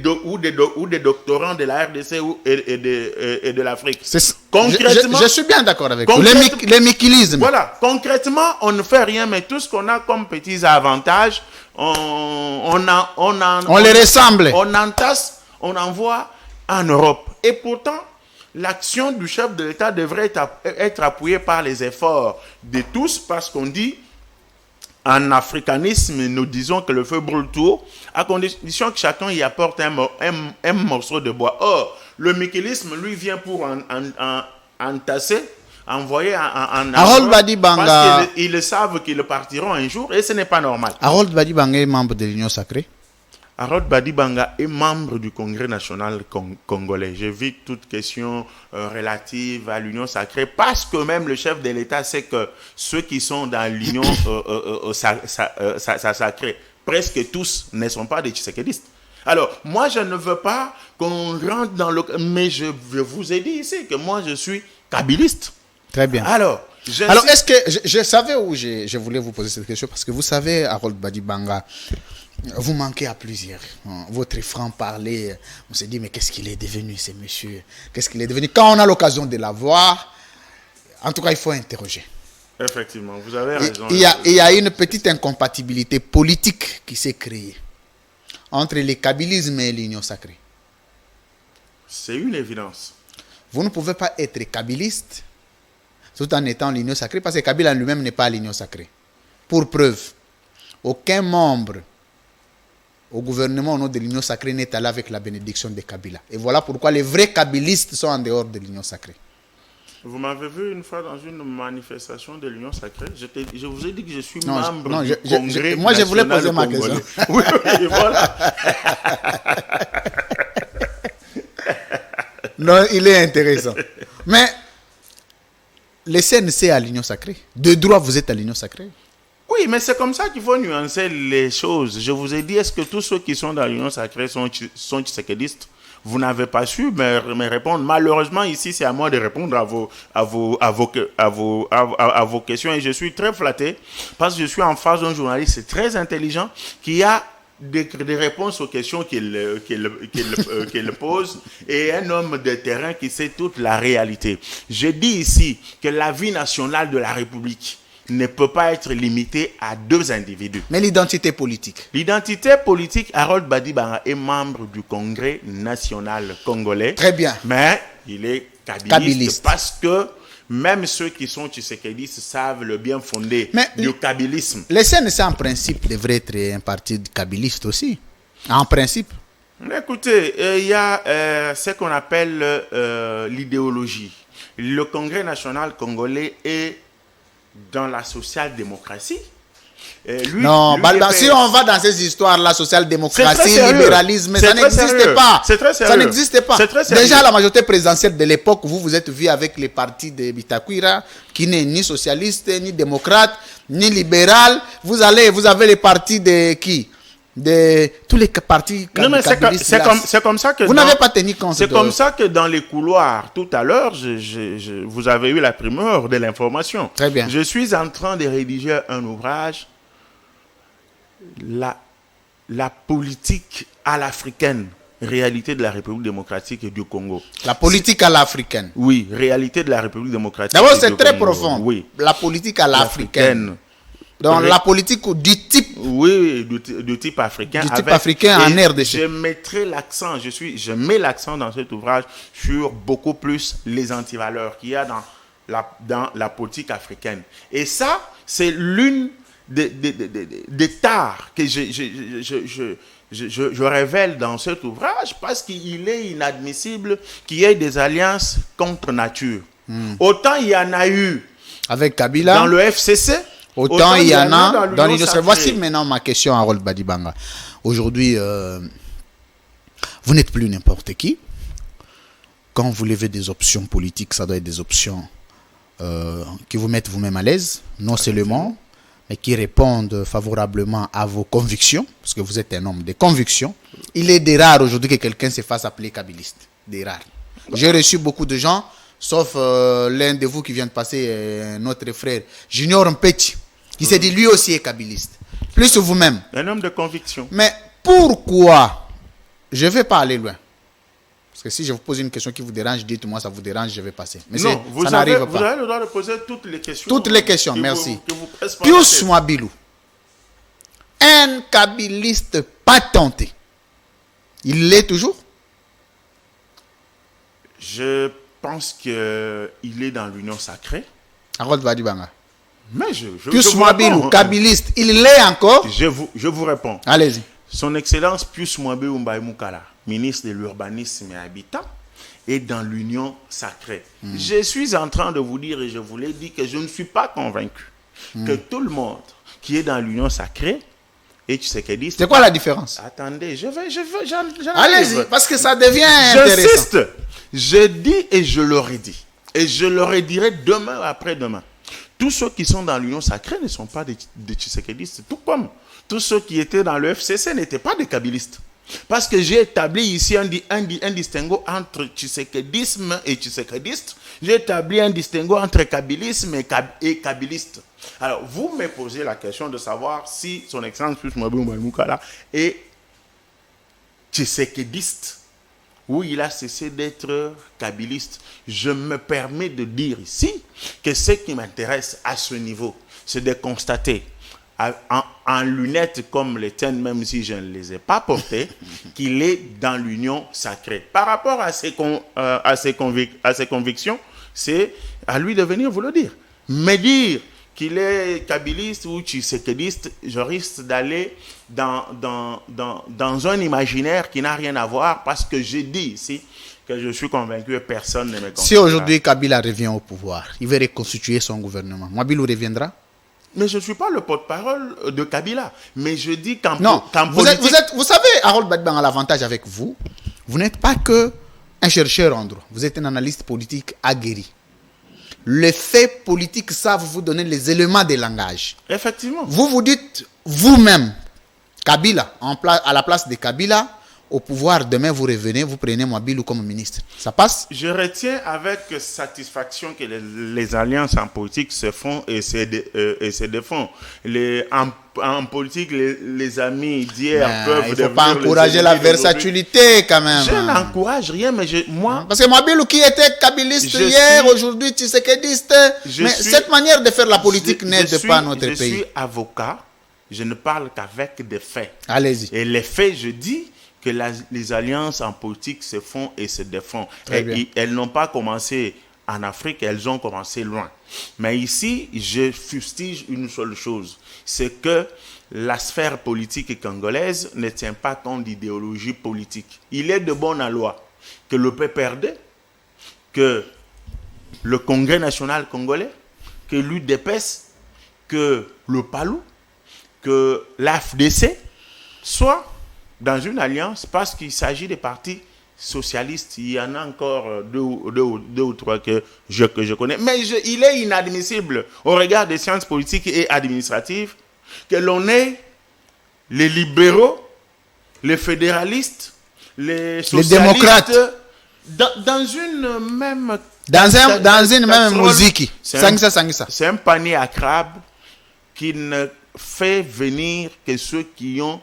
doctorants de la RDC et de l'Afrique. Concrètement, je suis bien d'accord avec vous. Les mikilismes. Voilà, concrètement, on ne fait rien, mais tout ce qu'on a comme petits avantages, on les ressemble. On entasse, on envoie en Europe. Et pourtant, l'action du chef de l'État devrait être appuyée par les efforts de tous, parce qu'on dit, en africanisme, nous disons que le feu brûle tout haut, à condition que chacun y apporte un morceau de bois. Or, le mikilisme, lui, vient pour entasser, envoyer en Harold Badibanga, parce qu'ils savent qu'ils partiront un jour, et ce n'est pas normal. Harold Badibanga est membre de l'Union sacrée. Harold Badibanga est membre du Congrès national congolais. J'évite toute question relative à l'Union sacrée parce que même le chef de l'État sait que ceux qui sont dans l'Union sacrée, presque tous ne sont pas des tshisekédistes. Alors, moi, je ne veux pas qu'on rentre dans le... Mais je vous ai dit ici que moi, je suis kabyliste. Très bien. Alors, est-ce que... Je savais où je voulais vous poser cette question parce que vous savez, Harold Badibanga, vous manquez à plusieurs. Votre franc-parler, on s'est dit, mais qu'est-ce qu'il est devenu, ce monsieur? Qu'est-ce qu'il est devenu? Quand on a l'occasion de la voir, en tout cas, il faut interroger. Effectivement, vous avez raison. Il y a une petite incompatibilité politique qui s'est créée entre le kabylisme et l'union sacrée. C'est une évidence. Vous ne pouvez pas être kabyliste tout en étant l'union sacrée parce que Kabila lui-même n'est pas l'union sacrée. Pour preuve, aucun membre au gouvernement au nom de l'union sacrée n'est allé avec la bénédiction de Kabila. Et voilà pourquoi les vrais kabylistes sont en dehors de l'union sacrée. Vous m'avez vu une fois dans une manifestation de l'union sacrée. Je vous ai dit que je suis membre du Congrès moi, je voulais poser ma congolais. question. Oui, voilà. Non, il est intéressant. Mais le CNC à l'union sacrée. De droit, vous êtes à l'union sacrée. Oui, mais c'est comme ça qu'il faut nuancer les choses. Je vous ai dit, est-ce que tous ceux qui sont dans l'union sacrée sont tshisékédistes? Vous n'avez pas su me répondre. Malheureusement, ici, c'est à moi de répondre à vos questions. Et je suis très flatté parce que je suis en face d'un journaliste très intelligent qui a des réponses aux questions qu'il pose et un homme de terrain qui sait toute la réalité. Je dis ici que la vie nationale de la République ne peut pas être limitée à deux individus. Mais l'identité politique. L'identité politique, Harold Badibanga est membre du Congrès national congolais. Très bien. Mais il est kabyliste. Parce que même ceux qui sont tshisékédistes savent le bien fondé du kabylisme. Le CNC, en principe, devrait être un parti kabyliste aussi. En principe. Écoutez, il y a ce qu'on appelle l'idéologie. Le Congrès national congolais est dans la social-démocratie. Non, si on va dans ces histoires-là, social-démocratie, libéralisme, ça n'existe pas. C'est très sérieux. Ça n'existe pas. Déjà, la majorité présidentielle de l'époque, vous êtes vu avec les partis de Bitakwira, qui n'est ni socialiste, ni démocrate, ni libéral. Vous avez les partis de qui? De tous les partis. Non, mais c'est comme ça que vous n'avez pas tenu compte. C'est comme ça que dans les couloirs, tout à l'heure, vous avez eu la primeur de l'information. Très bien. Je suis en train de rédiger un ouvrage, la politique à l'africaine, réalité de la République démocratique du Congo. La politique à l'africaine. Oui, réalité de la République démocratique. D'abord, c'est très profond. Oui. La politique à l'africaine. Donc la politique du type. Oui, du type africain. Du type africain en RDC. Je mettrai l'accent, je mets l'accent dans cet ouvrage sur beaucoup plus les antivaleurs qu'il y a dans la politique africaine. Et ça, c'est l'une des tares que je révèle dans cet ouvrage parce qu'il est inadmissible qu'il y ait des alliances contre nature. Autant il y en a eu avec Kabila dans le FCC. Autant il y en a dans l'Union sacrée. Voici maintenant ma question à Harold Badibanga. Aujourd'hui, vous n'êtes plus n'importe qui. Quand vous levez des options politiques, ça doit être des options qui vous mettent vous-même à l'aise, non seulement, mais qui répondent favorablement à vos convictions, parce que vous êtes un homme de convictions. Il est des rares aujourd'hui que quelqu'un se fasse appeler kabyliste. Des rares. J'ai reçu beaucoup de gens, sauf l'un de vous qui vient de passer, notre frère, Junior Mpeti, qui s'est dit lui aussi est kabyliste. Plus vous-même. Un homme de conviction. Mais pourquoi? Je ne vais pas aller loin. Parce que si je vous pose une question qui vous dérange, dites-moi ça vous dérange, je vais passer. Mais non, ça n'arrive pas. Vous avez le droit de poser toutes les questions. Toutes les questions, merci. Pius Mwabilou, un kabyliste patenté, il l'est toujours? Je pense qu'il est dans l'union sacrée. Harold Badibanga. Mais Pius Mwabilou, kabyliste, il l'est encore? Je vous réponds. Allez-y. Son Excellence Pius Mwabilou Mbaye Moukala, ministre de l'Urbanisme et Habitat, est dans l'union sacrée. Je suis en train de vous dire, et je vous l'ai dit, que je ne suis pas convaincu que tout le monde qui est dans l'union sacrée et Tshisekedi. C'est quoi la différence? Attendez, j'en Allez-y, parce que ça devient J'insiste. intéressant. Je dis et je l'aurais dit. Et je l'aurais dirai demain après-demain. Tous ceux qui sont dans l'Union sacrée ne sont pas des Tshisekidistes. Tout comme tous ceux qui étaient dans le FCC n'étaient pas des kabylistes. Parce que j'ai établi ici un distinguo entre tshisekedisme et tshisekediste. J'ai établi un distinguo entre kabylisme et kabyliste. Alors, vous me posez la question de savoir si son Excellence Mouabou Moukala est tshisekediste ou il a cessé d'être kabyliste. Je me permets de dire ici que ce qui m'intéresse à ce niveau, c'est de constater en lunettes comme les tiennes, même si je ne les ai pas portées, qu'il est dans l'union sacrée. Par rapport à ses convictions, c'est à lui de venir vous le dire. Mais dire qu'il est kabyliste ou tshisekediste, je risque d'aller dans un imaginaire qui n'a rien à voir, parce que j'ai dit ici que je suis convaincu que personne ne me comprend. Si aujourd'hui Kabila revient au pouvoir, il veut reconstituer son gouvernement, Mwabilou reviendra? Mais je ne suis pas le porte-parole de Kabila. Mais je dis qu'en politique... Vous savez, Harold Badibanga a l'avantage avec vous. Vous n'êtes pas que un chercheur en droit. Vous êtes un analyste politique aguerri. Les faits politiques savent vous donner les éléments des langages. Effectivement. Vous vous dites vous-même, Kabila, à la place de Kabila, au pouvoir, demain vous revenez, vous prenez Mwabilou comme ministre. Ça passe? Je retiens avec satisfaction que les alliances en politique se font et se défont. En politique, les amis d'hier peuvent... Il ne faut pas encourager la versatilité quand même. Je n'encourage rien, mais moi... Parce que Mwabilou qui était kabiliste hier, aujourd'hui tshisekediste, mais cette manière de faire la politique n'aide pas notre pays. Je suis avocat, je ne parle qu'avec des faits. Allez-y. Et les faits, je dis que les alliances en politique se font et se défont. Elles n'ont pas commencé en Afrique, elles ont commencé loin. Mais ici, je fustige une seule chose, c'est que la sphère politique congolaise ne tient pas compte d'idéologie politique. Il est de bonne loi que le PPRD, que le Congrès national congolais, que l'UDPS, que le PALU, que l'AFDC soient dans une alliance, parce qu'il s'agit des partis socialistes. Il y en a encore deux ou trois que je connais. Mais il est inadmissible au regard des sciences politiques et administratives que l'on ait les libéraux, les fédéralistes, les socialistes, les démocrates dans une même... Dans une même musique. C'est un panier à crabes qui ne fait venir que ceux qui ont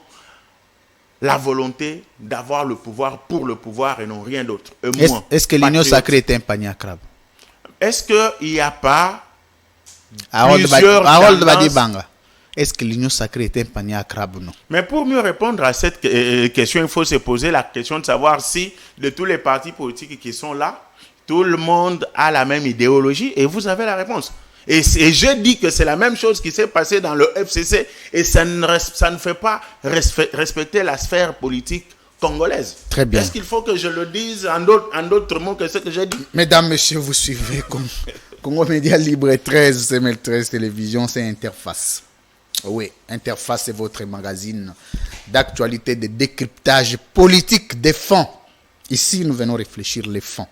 la volonté d'avoir le pouvoir pour le pouvoir et non rien d'autre. Est-ce que l'union sacrée est un panier à crabe? Est-ce qu'il n'y a pas Harold Badibanga, est-ce que l'union sacrée est un panier à crabe ou non? Mais pour mieux répondre à cette question, il faut se poser la question de savoir si de tous les partis politiques qui sont là, tout le monde a la même idéologie, et vous avez la réponse. Et je dis que c'est la même chose qui s'est passée dans le FCC, et ça ne fait pas respecter la sphère politique congolaise. Très bien. Est-ce qu'il faut que je le dise en d'autres mots que ce que j'ai dit? Mesdames, messieurs, vous suivez Congo Média Libre 13, CML13 Télévision, c'est Interface. Oui, Interface, c'est votre magazine d'actualité, de décryptage politique des fonds. Ici, nous venons réfléchir les fonds.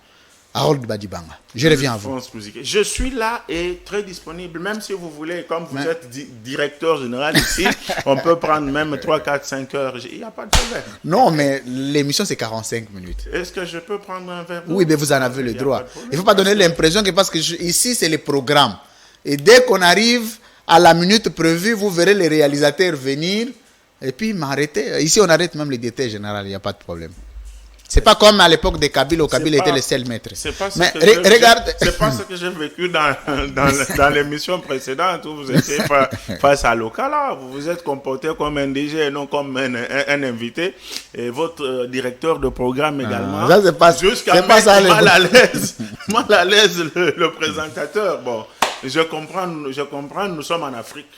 Harold Badibanga, je reviens à vous. Je suis là et très disponible, même si vous voulez, comme vous êtes directeur général ici, on peut prendre même 3, 4, 5 heures, il n'y a pas de problème. Non, mais l'émission c'est 45 minutes. Est-ce que je peux prendre un verre d'eau? Oui, mais vous en avez le droit. Il ne faut pas donner l'impression que parce que ici c'est le programme. Et dès qu'on arrive à la minute prévue, vous verrez les réalisateurs venir et puis m'arrêter. Ici on arrête même les directeurs généraux, il n'y a pas de problème. C'est pas comme à l'époque de Kabila où Kabila était le seul maître. C'est pas regarde. C'est pas ce que j'ai vécu dans l'émission précédente où vous étiez face à Lokala. Vous vous êtes comporté comme un DG et non comme un invité. Et votre directeur de programme également. Ça, c'est pas, jusqu'à c'est pas ça, mal à l'aise le présentateur. Bon, je comprends, nous sommes en Afrique.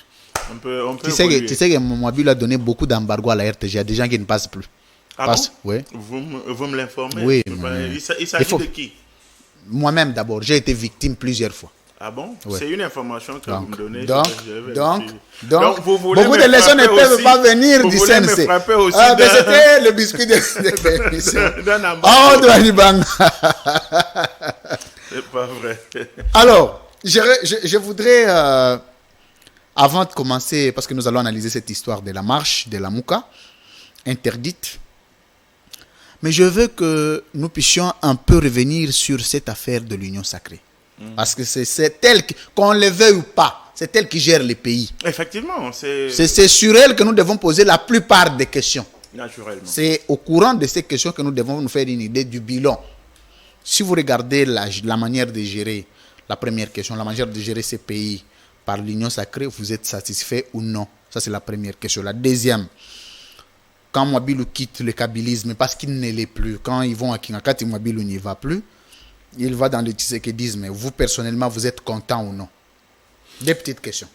On peut tu sais que Mwabilou a donné beaucoup d'embargo à la RTG. Il y a des gens qui ne passent plus. Ah bon? Oui. Vous me l'informez? Oui. Il s'agit de qui? Moi-même d'abord, j'ai été victime plusieurs fois. Ah bon? Ouais. C'est une information que vous me donnez. Donc, vous voulez beaucoup me de leçons ne frapper peuvent aussi. pas venir Vous du voulez me CNC. frapper aussi Mais d'un- c'était le biscuit de l'émission. D'un Oh, ambassadeur. Douanibang. C'est pas vrai. Alors, je voudrais, avant de commencer, parce que nous allons analyser cette histoire de la marche de la Mouka, interdite, mais je veux que nous puissions un peu revenir sur cette affaire de l'union sacrée. Parce que c'est elle, qu'on le veuille ou pas, c'est elle qui gère les pays. Effectivement, c'est C'est sur elle que nous devons poser la plupart des questions. naturellement. C'est au courant de ces questions que nous devons nous faire une idée du bilan. Si vous regardez la manière de gérer, la première question, la manière de gérer ces pays par l'union sacrée, vous êtes satisfait ou non? Ça, c'est la première question. La deuxième, quand Mwabilou quitte le kabylisme, parce qu'il ne l'est plus, quand ils vont à Kingakati, Mwabilou n'y va plus, il va dans le tshisekédisme. Vous, personnellement, vous êtes content ou non? Des petites questions.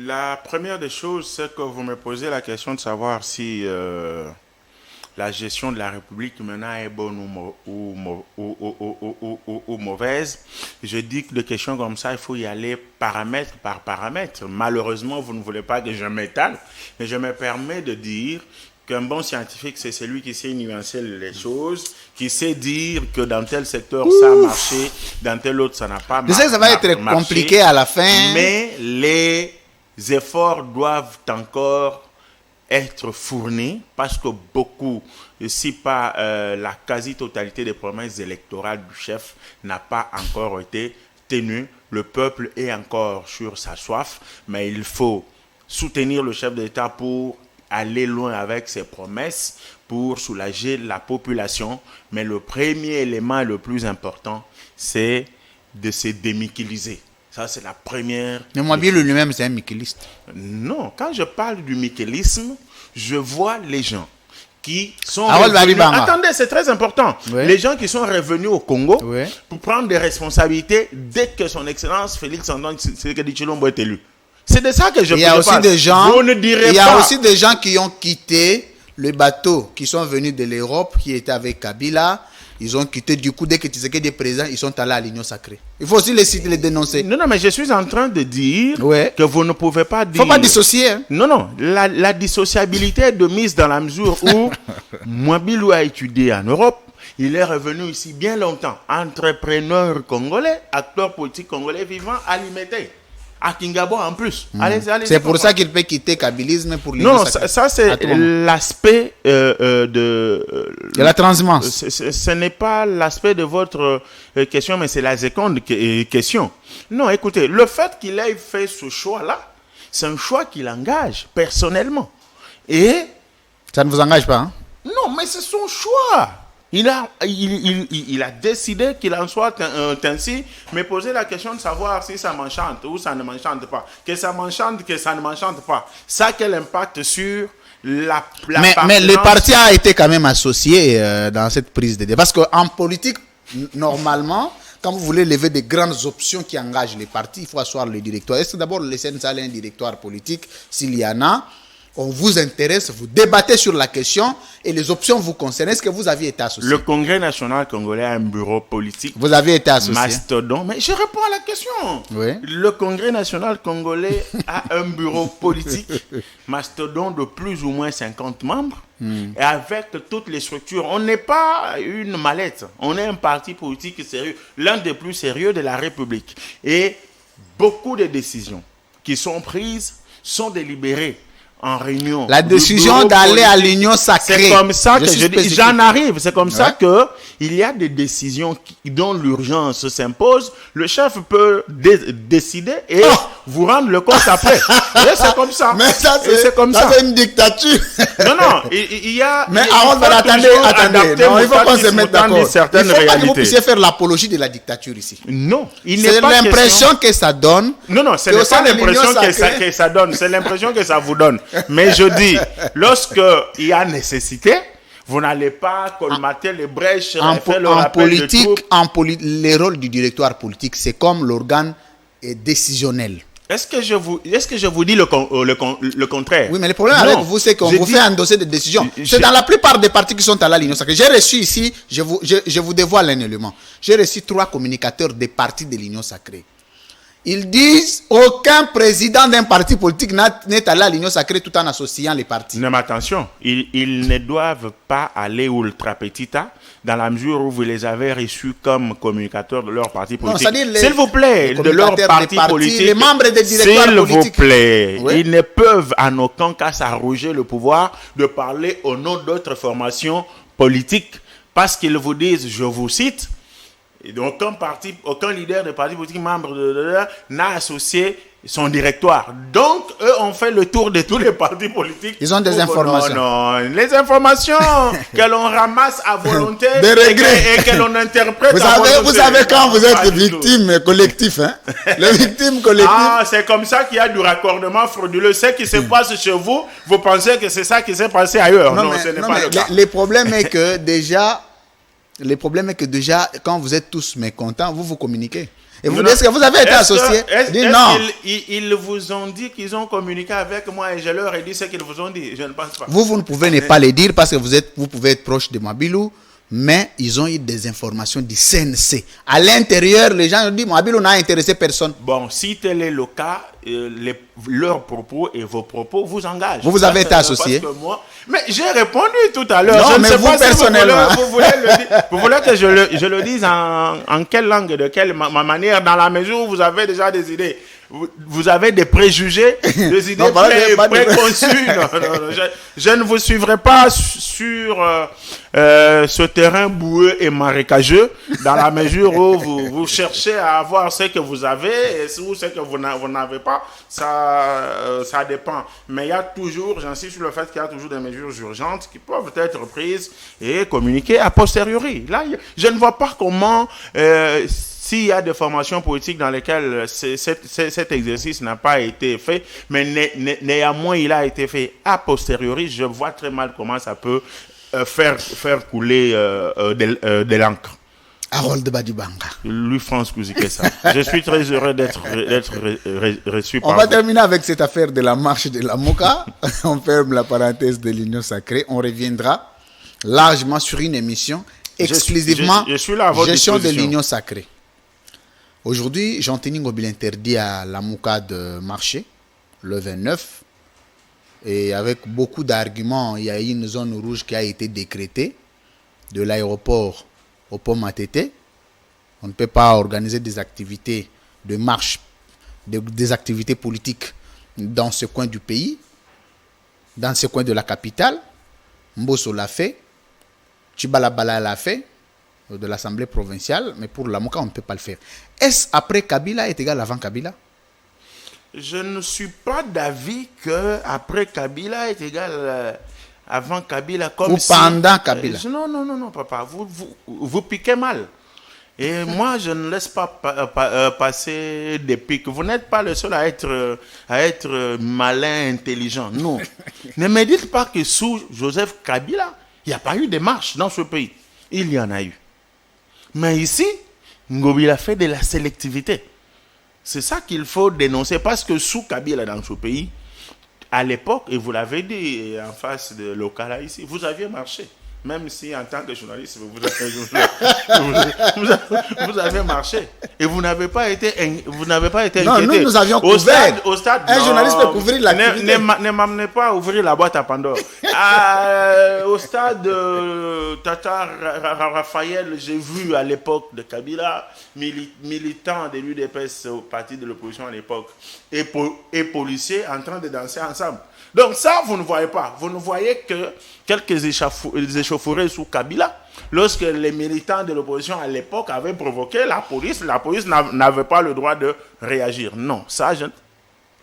La première des choses, c'est que vous me posez la question de savoir si la gestion de la République maintenant est bonne ou mauvaise. Je dis que de questions comme ça, il faut y aller paramètre par paramètre. Malheureusement, vous ne voulez pas que je m'étale, mais je me permets de dire qu'un bon scientifique, c'est celui qui sait nuancer les choses, qui sait dire que dans tel secteur, ça a marché, dans tel autre, ça n'a pas Je sais que ça va être marché. compliqué à la fin. Mais les efforts doivent encore être fournis parce que beaucoup, si pas la quasi-totalité des promesses électorales du chef n'a pas encore été tenues. Le peuple est encore sur sa soif, mais il faut soutenir le chef d'État pour aller loin avec ses promesses, pour soulager la population. Mais le premier élément le plus important, c'est de se démiquiliser. Ça, c'est la première. Mais Mwabilou lui-même, c'est un miqueliste. Non, quand je parle du miquelisme, je vois les gens qui sont Harold revenus. Balibanga. Attendez, c'est très important. Oui. Les gens qui sont revenus au Congo Oui. pour prendre des responsabilités dès que son Excellence Félix Antoine Tshisekedi Tshilombo est élu. C'est de ça que je Il y a aussi parle. des gens. Vous ne direz Il y a pas. aussi des gens qui ont quitté le bateau, qui sont venus de l'Europe, qui étaient avec Kabila. Ils ont quitté du coup, dès que Tshisekedi est présent, ils sont allés à l'Union sacrée. Il faut aussi les citer, les dénoncer. Non, mais je suis en train de dire Ouais. que vous ne pouvez pas dire. Il ne faut pas dissocier. Hein. Non, la dissociabilité est de mise dans la mesure où Mwabilou a étudié en Europe. Il est revenu ici bien longtemps. Entrepreneur congolais, acteur politique congolais vivant à Limete. À Kingabo en plus. Allez, C'est pour ça qu'il peut quitter Kabylisme pour l'Union Non, sacrée. ça c'est À tout moment. l'aspect de De la transhumance. ce n'est pas l'aspect de votre question, mais c'est la seconde question. Non, écoutez, le fait qu'il ait fait ce choix-là, c'est un choix qui l'engage personnellement. Et Ça ne vous engage pas. Hein? non, mais c'est son choix. Il a décidé qu'il en soit ainsi, mais poser la question de savoir si ça m'enchante ou ça ne m'enchante pas. Que ça m'enchante, que ça ne m'enchante pas. Ça a quel impact sur la Mais le parti a été quand même associé dans cette prise de débat. Parce qu'en politique, normalement, quand vous voulez lever des grandes options qui engagent les partis, il faut asseoir le directoire. Est-ce que d'abord le CNSA a un directoire politique? S'il y en a, on vous intéresse, vous débattez sur la question et les options vous concernent. Est-ce que vous aviez été associé? Le Congrès national congolais a un bureau politique. Vous avez été associé? Mastodon. Mais je réponds à la question. Oui. Le Congrès national congolais a un bureau politique, mastodon de plus ou moins 50 membres, et avec toutes les structures. On n'est pas une mallette, on est un parti politique sérieux, l'un des plus sérieux de la République. Et beaucoup de décisions qui sont prises sont délibérées en réunion. La décision d'aller à l'Union sacrée. C'est comme ça que je dis, spécifique. j'en arrive. C'est comme ça Ouais. que il y a des décisions dont l'urgence s'impose. Le chef peut décider et vous rendre le compte après. Et c'est comme ça. Mais ça, Et c'est comme ça. c'est une dictature. Non, il y a. Mais il Harold, faut attendez. toujours Non, adapter il faut qu'on se Moutani mette Moutani d'accord. Il certaines faut pas que vous réalités. puissiez faire l'apologie de la dictature ici. Non, il n'est C'est pas l'impression que ça donne. Non, ce que n'est au sein pas de l'Union l'impression sacrée- que ça donne, c'est l'impression que ça vous donne. Mais je dis, lorsque il y a nécessité, vous n'allez pas colmater les brèches, faire le rappel de troupes. Le rôle du directoire politique, c'est comme l'organe décisionnel. Est-ce que je vous dis le contraire? Oui, mais le problème Non, avec vous, c'est qu'on je vous dis- fait endosser des décisions. C'est dans la plupart des partis qui sont à l'Union sacrée. J'ai reçu ici, je vous dévoile un élément. J'ai reçu 3 communicateurs des partis de l'Union sacrée. Ils disent aucun président d'un parti politique n'est allé à l'Union sacrée tout en associant les partis. Non, mais attention, ils ne doivent pas aller ultra petita dans la mesure où vous les avez reçus comme communicateurs de leur parti politique. S'il vous plaît, de leur parti politique, les membres des directoires politiques. S'il vous plaît, oui. Ils ne peuvent en aucun cas s'arroger le pouvoir de parler au nom d'autres formations politiques parce qu'ils vous disent, je vous cite, et donc, aucun leader de parti politique, membre n'a associé son directoire. Donc, eux ont fait le tour de tous les partis politiques. Ils ont des informations. Non, les informations que l'on ramasse à volonté et que l'on interprète à volonté. Vous savez quand vous êtes victime collectif, hein? Les victimes collectives. Ah, c'est comme ça qu'il y a du raccordement frauduleux. Ce qui se passe chez vous, vous pensez que c'est ça qui s'est passé ailleurs. Non, ce n'est pas le cas. Le problème est que déjà... Le problème est que déjà, quand vous êtes tous mécontents, vous communiquez. Et vous dites que vous avez été associé. Non. Ils vous ont dit qu'ils ont communiqué avec moi et je leur ai dit ce qu'ils vous ont dit. Je ne pense pas. Vous ne pouvez ne pas les dire parce que vous pouvez être proche de Mabilou, mais ils ont eu des informations du CNC. À l'intérieur, les gens ont dit Mabilou n'a intéressé personne. Bon, si tel est le cas, leurs propos et vos propos vous engagent. Vous avez été associé. Mais j'ai répondu tout à l'heure. Non, je ne mais sais vous pas personnellement. Si vous voulez que je le dise en quelle langue, de quelle manière, dans la mesure où vous avez déjà des idées. Vous avez des préjugés, des idées préconçues. Je ne vous suivrai pas sur ce terrain boueux et marécageux, dans la mesure où vous cherchez à avoir ce que vous avez ou ce que vous n'avez pas. Ça dépend. Mais il y a toujours, j'insiste sur le fait qu'il y a toujours des mesures urgentes qui peuvent être prises et communiquées a posteriori. Là, je ne vois pas comment... s'il y a des formations politiques dans lesquelles cet exercice n'a pas été fait, mais néanmoins il a été fait a posteriori, je vois très mal comment ça peut faire couler de l'encre. Harold Badibanga. Lui, France Kouzikessa. Je suis très heureux d'être reçu par vous. On va terminer avec cette affaire de la marche de la Moka. On ferme la parenthèse de l'Union sacrée. On reviendra largement sur une émission exclusivement gestion de l'Union sacrée. Aujourd'hui, Jean-Thény Ngobil interdit à la Mouka de marcher le 29. Et avec beaucoup d'arguments, il y a une zone rouge qui a été décrétée de l'aéroport au pont Matete. On ne peut pas organiser des activités de marche, des activités politiques dans ce coin du pays, dans ce coin de la capitale. Mbosso l'a fait, Chibalabala l'a fait, de l'Assemblée provinciale, mais pour la Mouka, on ne peut pas le faire. Est-ce après Kabila est égal avant Kabila? Je ne suis pas d'avis que après Kabila est égal avant Kabila. Comme ou pendant Kabila. Non, papa. Vous piquez mal. Et moi, je ne laisse pas passer des pics. Vous n'êtes pas le seul à être malin, intelligent. Non. Ne me dites pas que sous Joseph Kabila, il n'y a pas eu de marche dans ce pays. Il y en a eu. Mais ici, Ngobil a fait de la sélectivité. C'est ça qu'il faut dénoncer, parce que sous Kabila dans ce pays, à l'époque, et vous l'avez dit en face de Lokala ici, vous aviez marché. Même si en tant que journaliste, vous avez marché. Et vous n'avez pas été inquiété. Non, nous avions couvert. Au stade, un journaliste peut couvrir l'activité. Ne m'amenez pas à ouvrir la boîte à Pandore. Au stade Tata Raphaël, j'ai vu à l'époque de Kabila, militants de l'UDPS au parti de l'opposition à l'époque, et policiers en train de danser ensemble. Donc ça, vous ne voyez pas. Vous ne voyez que quelques échauffourées sous Kabila. Lorsque les militants de l'opposition à l'époque avaient provoqué la police n'avait pas le droit de réagir. Non, ça, je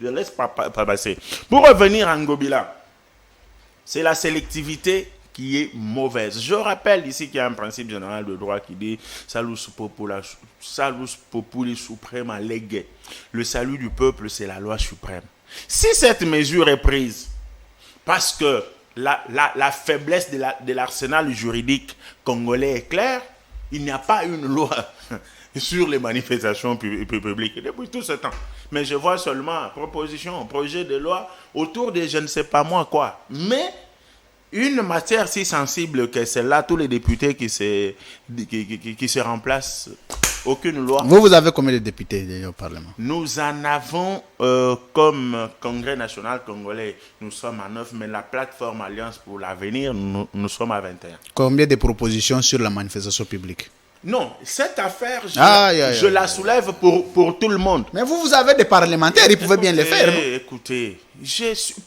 ne laisse pas passer. Pour revenir à Ngobila, c'est la sélectivité qui est mauvaise. Je rappelle ici qu'il y a un principe général de droit qui dit « Salus populi suprema lege ». Le salut du peuple, c'est la loi suprême. Si cette mesure est prise parce que la faiblesse de l'arsenal juridique congolais est claire, il n'y a pas une loi sur les manifestations publiques depuis tout ce temps. Mais je vois seulement projet de loi autour de je ne sais pas moi quoi. Mais une matière si sensible que celle-là, tous les députés qui se remplacent aucune loi. Vous avez combien de députés au Parlement? Nous en avons comme Congrès national congolais, nous sommes à 9, mais la plateforme Alliance pour l'avenir, nous sommes à 21. Combien de propositions sur la manifestation publique? Non, cette affaire, je la soulève pour tout le monde. Mais vous avez des parlementaires, ils pouvaient bien le faire. Écoutez,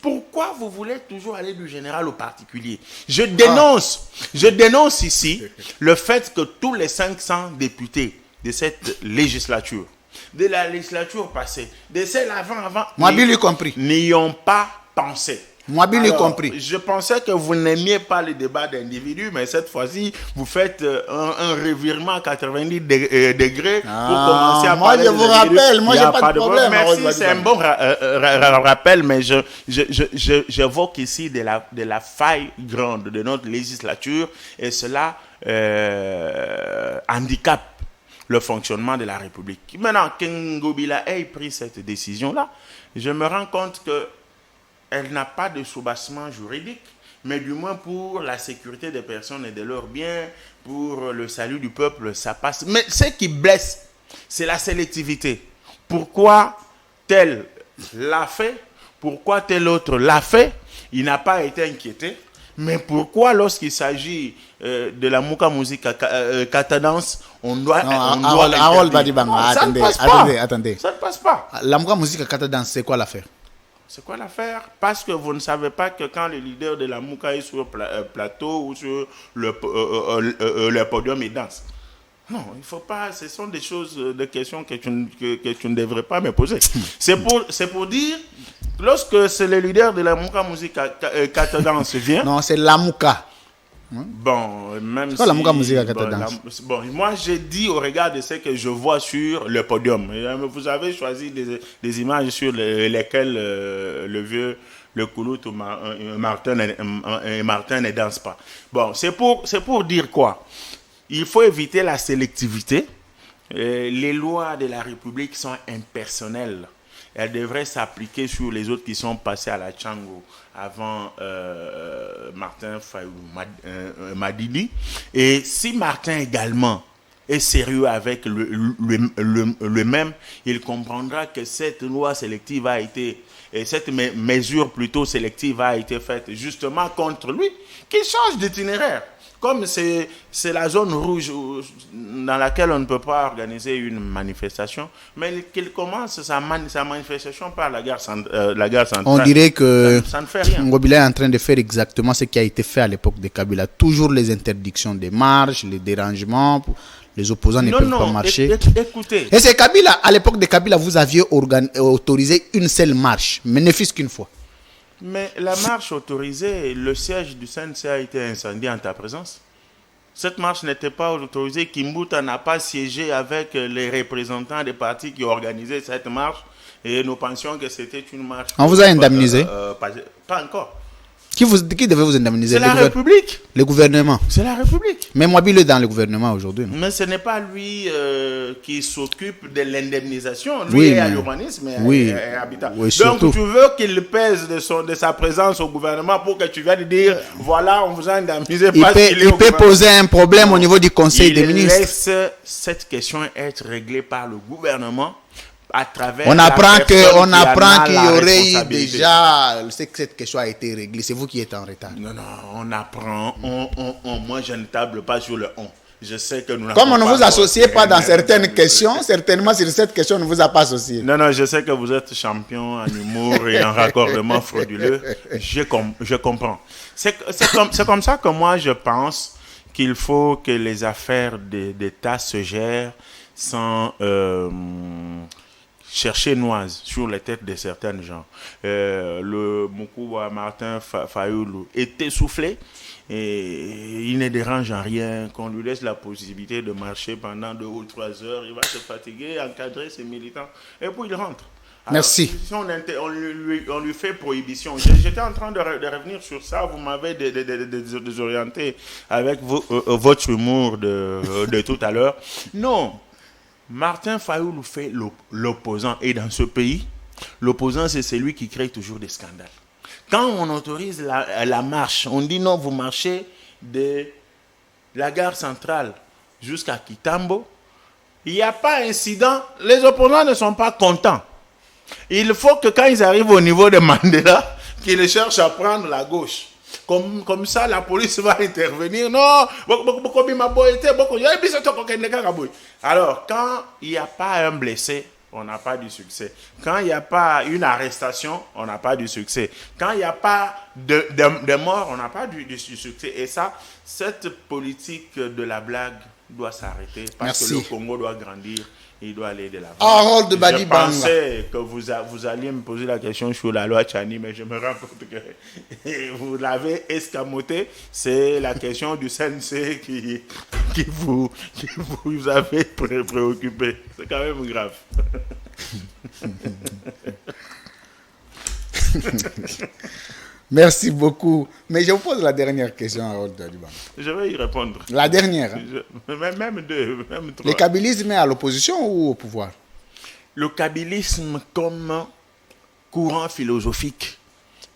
pourquoi vous voulez toujours aller du général au particulier? Je dénonce ici le fait que tous les 500 députés de cette législature, de la législature passée, de celle avant, Mouabil y compris, n'y ont pas pensé. Mouabil y compris. Je pensais que vous n'aimiez pas les débats d'individus, mais cette fois-ci, vous faites un revirement à 90 degrés pour commencer à parler je vous rappelle, moi, j'ai pas de problème. Merci, c'est un bon rappel, mais j'évoque ici de la faille grande de notre législature et cela handicape le fonctionnement de la République. Maintenant, Ngobila ait pris cette décision-là, je me rends compte que elle n'a pas de soubassement juridique, mais du moins pour la sécurité des personnes et de leurs biens, pour le salut du peuple, ça passe. Mais ce qui blesse, c'est la sélectivité. Pourquoi tel l'a fait? Pourquoi tel autre l'a fait? Il n'a pas été inquiété. Mais pourquoi lorsqu'il s'agit de la Mouka Musique Katadance, on doit... Ça ne passe pas. Attendez. Ça ne passe pas. La Mouka Musique Katadance, c'est quoi l'affaire? C'est quoi l'affaire? Parce que vous ne savez pas que quand le leader de la Mouka est sur plateau ou sur le podium, il danse. Non, il ne faut pas. Ce sont des choses, des questions que tu ne devrais pas me poser. C'est pour dire, lorsque c'est le leader de la Mouka Musique Katadance vient. Non, c'est la Mouka. Bon, même si... la Mouka Musique Katadance. Bon, moi, j'ai dit au regard de ce que je vois sur le podium. Vous avez choisi des images sur lesquelles le Koulout ou Martin ne danse pas. Bon, c'est pour dire quoi? Il faut éviter la sélectivité. Les lois de la République sont impersonnelles. Elles devraient s'appliquer sur les autres qui sont passés à la Tchango avant Martin Fayou Madidi. Et si Martin également est sérieux avec le même, il comprendra que cette loi sélective a été, et cette mesure plutôt sélective a été faite justement contre lui, qu'il change d'itinéraire. Comme c'est la zone rouge dans laquelle on ne peut pas organiser une manifestation, mais qu'il commence sa manifestation par la gare centrale. On dirait que ça ne fait rien. Ngobila est en train de faire exactement ce qui a été fait à l'époque de Kabila. Toujours les interdictions des marches, les dérangements, les opposants ne peuvent pas marcher. Écoutez. Et c'est Kabila, à l'époque de Kabila, vous aviez autorisé une seule marche, mais ne fût-ce qu'une fois. Mais la marche autorisée, le siège du CNC a été incendié en ta présence. Cette marche n'était pas autorisée. Kimbuta n'a pas siégé avec les représentants des partis qui organisaient cette marche. Et nous pensions que c'était une marche... On vous a indemnisé? Pas encore. Qui devait vous indemniser? C'est la République. Le gouvernement. C'est la République. Mais Mouabil est dans le gouvernement aujourd'hui. Mais ce n'est pas lui qui s'occupe de l'indemnisation. Lui est à l'urbanisme et à l'habitat. Oui, donc tu veux qu'il pèse de sa présence au gouvernement pour que tu viennes dire voilà, on vous a indemnisé parce qu'il est au gouvernement. Il peut poser un problème au niveau du Conseil des ministres. Il laisse cette question être réglée par le gouvernement. À travers on apprend qu'il y aurait eu déjà cette question a été réglée. C'est vous qui êtes en retard. Non, on apprend. Moi, je ne table pas sur le on. Je sais que nous comme on ne vous associe pas dans certaines questions, certainement sur cette question, on ne vous a pas associé. Non, je sais que vous êtes champion en humour et en raccordement frauduleux. Je comprends. C'est comme ça que moi, je pense qu'il faut que les affaires d'État se gèrent sans... chercher noise sur les têtes de certains gens. Le Moukouba Martin Fayoulou est essoufflé et il ne dérange en rien qu'on lui laisse la possibilité de marcher pendant 2 ou 3 heures. Il va se fatiguer, encadrer ses militants et puis il rentre. Alors, merci. Si on lui fait prohibition. J'étais en train de revenir sur ça. Vous m'avez désorienté avec votre humour de tout à l'heure. Non. Martin Fayoulou fait l'opposant. Et dans ce pays, l'opposant, c'est celui qui crée toujours des scandales. Quand on autorise la marche, on dit non, vous marchez de la gare centrale jusqu'à Kitambo. il n'y a pas incident, les opposants ne sont pas contents. Il faut que quand ils arrivent au niveau de Mandela, qu'ils cherchent à prendre la gauche. Comme ça, la police va intervenir. Non, alors, quand il n'y a pas un blessé, on n'a pas du succès. Quand il n'y a pas une arrestation, on n'a pas du succès. Quand il n'y a pas de mort, on n'a pas du succès. Et ça, cette politique de la blague doit s'arrêter parce que le Congo doit grandir. Il doit aller de l'avant. Harold Badi Banga. Je pensais que vous alliez me poser la question sur la loi Tchani, mais je me rends compte que vous l'avez escamoté. C'est la question du CNC qui vous avez préoccupé. C'est quand même grave. Merci beaucoup. Mais je vous pose la dernière question, Harold Badi Banga. Je vais y répondre. La dernière. Hein? Même deux, même trois. Le kabylisme est à l'opposition ou au pouvoir? Le kabylisme comme courant philosophique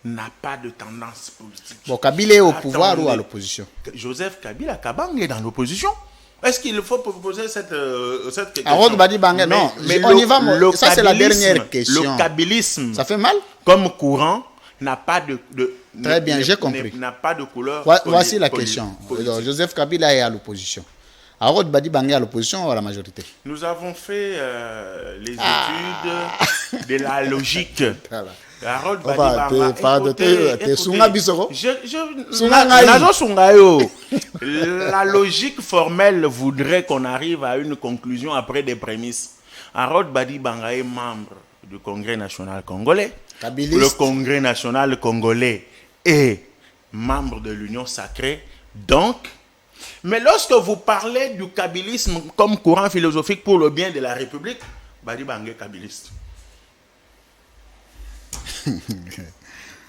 n'a pas de tendance politique. Bon, Kabila est au pouvoir ou à l'opposition? Joseph Kabila Kabang est dans l'opposition. Est-ce qu'il faut poser cette question? Harold Badi Banga, non. Mais on y va. Ça, c'est la dernière question. Le kabylisme, ça fait mal? Comme courant, n'a pas Très bien, j'ai compris. N'a pas de couleur. Voici la question. Alors, Joseph Kabila est à l'opposition. Harold Badi Banga est à l'opposition ou à la majorité? Nous avons fait les études de la logique. Harold Badi Banga, la logique formelle voudrait qu'on arrive à une conclusion après des prémices. Harold Badi Banga est membre du Congrès national congolais. Kabiliste. Le Congrès national congolais est membre de l'Union sacrée. Donc, mais lorsque vous parlez du kabylisme comme courant philosophique pour le bien de la République, Badi Banga est kabyliste.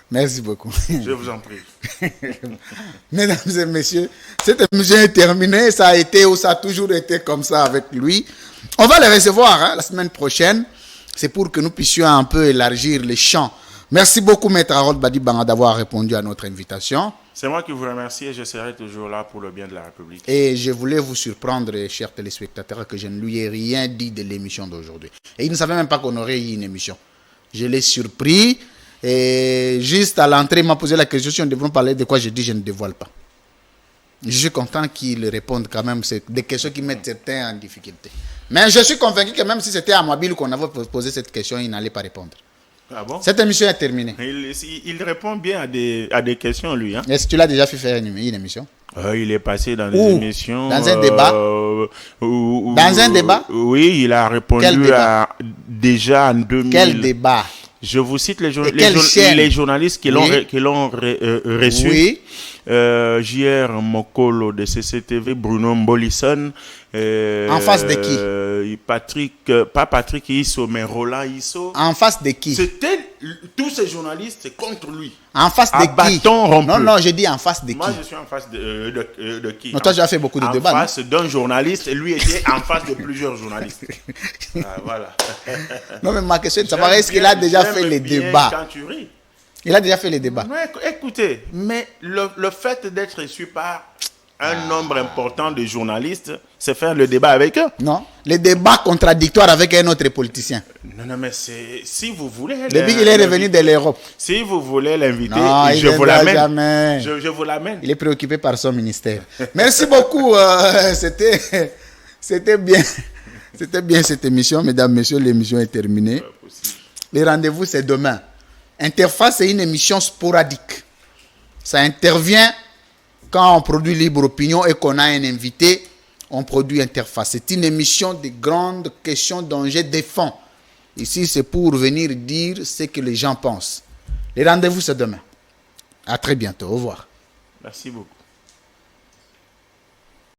Merci beaucoup. Je vous en prie. Mesdames et messieurs, cette émission est terminée. Ça a été ou ça a toujours été comme ça avec lui. On va le recevoir la semaine prochaine. C'est pour que nous puissions un peu élargir les champs. Merci beaucoup, Maître Harold Badi Banga, d'avoir répondu à notre invitation. C'est moi qui vous remercie et je serai toujours là pour le bien de la République. Et je voulais vous surprendre, chers téléspectateurs, que je ne lui ai rien dit de l'émission d'aujourd'hui. Et il ne savait même pas qu'on aurait eu une émission. Je l'ai surpris et juste à l'entrée, il m'a posé la question si on devrait parler de quoi. Je dis je ne dévoile pas. Je suis content qu'il réponde quand même. C'est des questions qui mettent certains en difficulté. Mais je suis convaincu que même si c'était à Mobile qu'on avait posé cette question, il n'allait pas répondre. Ah bon? Cette émission est terminée. Il répond bien à des questions, lui. Hein? Est-ce que tu l'as déjà fait faire une émission? Il est passé dans des émissions. Dans un débat? Dans un débat? Oui, il a répondu déjà en 2000. Quel débat? Je vous cite les journalistes qui l'ont reçu. Oui. JR Mokolo de CCTV, Bruno Mbolisson. En face de qui? Pas Patrick Isso, mais Roland Isso. En face de qui? C'était tous ces journalistes contre lui. En face de qui? Bâton rompu. Non, je dis en face de qui? Moi, je suis en face de qui? Non, toi, tu as fait beaucoup de débats. En face d'un journaliste, et lui était en face de plusieurs journalistes. Voilà. Non, mais ma question est de savoir, est-ce qu'il a déjà fait les débats? Quand tu ris. Il a déjà fait les débats. Non, écoutez, mais le fait d'être reçu par un nombre important de journalistes, c'est faire le débat avec eux. Non, les débats contradictoires avec un autre politicien. Non, mais si vous voulez... Depuis qu'il est revenu de l'Europe. Si vous voulez l'inviter, je vous l'amène. Je vous l'amène. Il est préoccupé par son ministère. Merci beaucoup. C'était bien. C'était bien cette émission. Mesdames, messieurs, l'émission est terminée. Les rendez-vous, c'est demain. Interface, c'est une émission sporadique. Ça intervient quand on produit Libre Opinion et qu'on a un invité, on produit Interface. C'est une émission de grandes questions dont je défends. Ici, c'est pour venir dire ce que les gens pensent. Les rendez-vous, c'est demain. À très bientôt. Au revoir. Merci beaucoup.